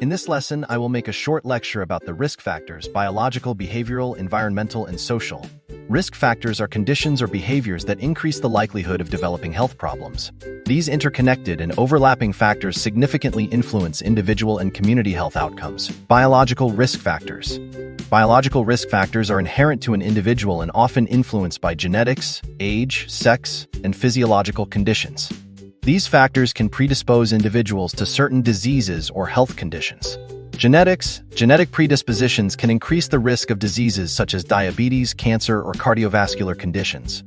In this lesson, I will make a short lecture about the risk factors: biological, behavioral, environmental, and social. Risk factors are conditions or behaviors that increase the likelihood of developing health problems. These interconnected and overlapping factors significantly influence individual and community health outcomes. Biological risk factors. Biological risk factors are inherent to an individual and often influenced by genetics, age, sex, and physiological conditions. These factors can predispose individuals to certain diseases or health conditions. Genetic predispositions can increase the risk of diseases such as diabetes, cancer, or cardiovascular conditions.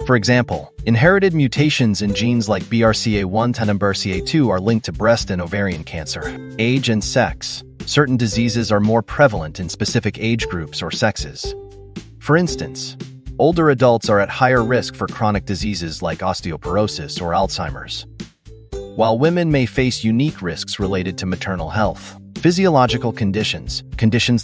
For example, inherited mutations in genes like BRCA1 and BRCA2 are linked to breast and ovarian cancer. Age and sex. Certain diseases are more prevalent in specific age groups or sexes. For instance, older adults are at higher risk for chronic diseases like osteoporosis or Alzheimer's, while women may face unique risks related to maternal health. Physiological conditions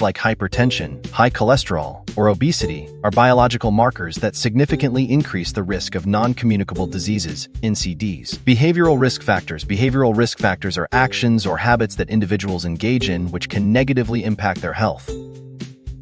like hypertension, high cholesterol, or obesity, are biological markers that significantly increase the risk of non-communicable diseases, NCDs. Behavioral risk factors. Behavioral risk factors are actions or habits that individuals engage in which can negatively impact their health.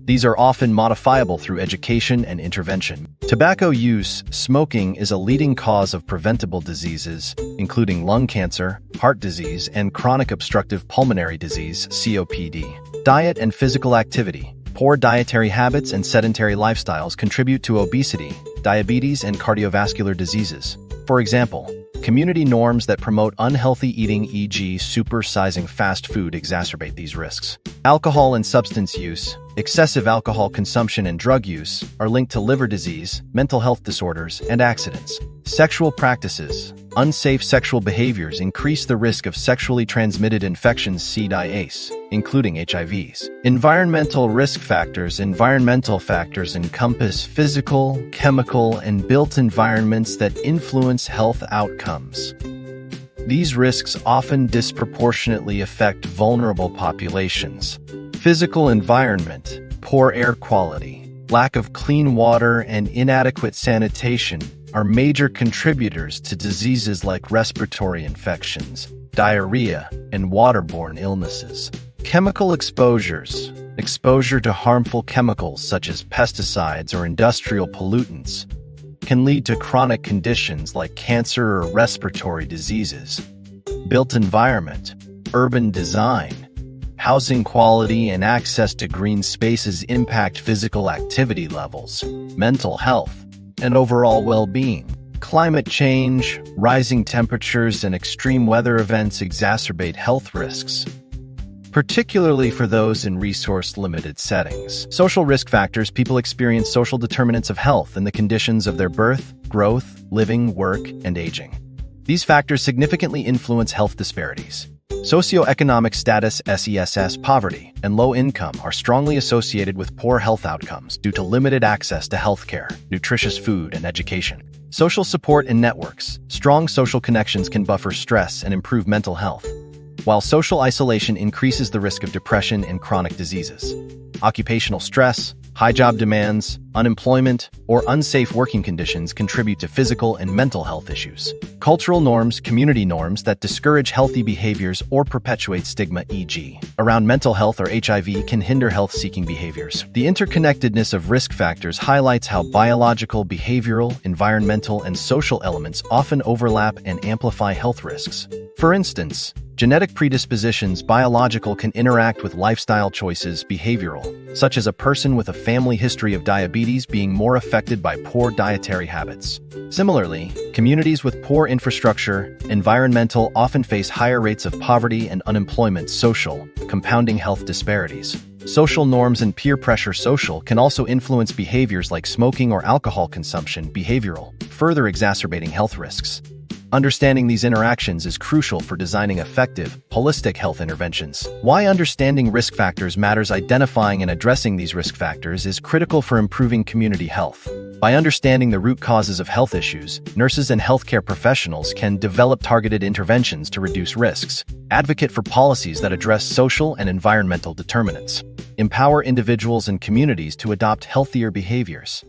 These are often modifiable through education and intervention. Tobacco use. Smoking is a leading cause of preventable diseases, including lung cancer, heart disease, and chronic obstructive pulmonary disease, COPD. Diet and physical activity. Poor dietary habits and sedentary lifestyles contribute to obesity, diabetes, and cardiovascular diseases. For example, community norms that promote unhealthy eating, e.g., supersizing fast food, exacerbate these risks. Alcohol and substance use. Excessive alcohol consumption and drug use are linked to liver disease, mental health disorders, and accidents. Sexual practices. Unsafe sexual behaviors increase the risk of sexually transmitted infections, SIDS, including HIVs. Environmental risk factors. Environmental factors encompass physical, chemical, and built environments that influence health outcomes. These risks often disproportionately affect vulnerable populations. Physical environment. Poor air quality, lack of clean water, and inadequate sanitation are major contributors to diseases like respiratory infections, diarrhea, and waterborne illnesses. Chemical exposures. Exposure to harmful chemicals such as pesticides or industrial pollutants can lead to chronic conditions like cancer or respiratory diseases. Built environment. Urban design. Housing quality and access to green spaces impact physical activity levels, mental health, and overall well-being. Climate change, rising temperatures, and extreme weather events exacerbate health risks, particularly for those in resource-limited settings. Social risk factors. People experience social determinants of health in the conditions of their birth, growth, living, work, and aging. These factors significantly influence health disparities. Socioeconomic status, SESS, poverty, and low income are strongly associated with poor health outcomes due to limited access to healthcare, nutritious food, and education. Social support and networks. Strong social connections can buffer stress and improve mental health, while social isolation increases the risk of depression and chronic diseases. Occupational stress, high job demands, unemployment, or unsafe working conditions contribute to physical and mental health issues. Cultural norms, community norms that discourage healthy behaviors or perpetuate stigma, e.g., around mental health or HIV, can hinder health-seeking behaviors. The interconnectedness of risk factors highlights how biological, behavioral, environmental, and social elements often overlap and amplify health risks. For instance, genetic predispositions, biological, can interact with lifestyle choices, behavioral, such as a person with a family history of diabetes being more affected by poor dietary habits. Similarly, communities with poor infrastructure, environmental, often face higher rates of poverty and unemployment, social, compounding health disparities. Social norms and peer pressure. Social can also influence behaviors like smoking or alcohol consumption, behavioral, further exacerbating health risks. Understanding these interactions is crucial for designing effective, holistic health interventions. Why understanding risk factors matters. Identifying and addressing these risk factors is critical for improving community health. By understanding the root causes of health issues, nurses and healthcare professionals can develop targeted interventions to reduce risks, advocate for policies that address social and environmental determinants, empower individuals and communities to adopt healthier behaviors.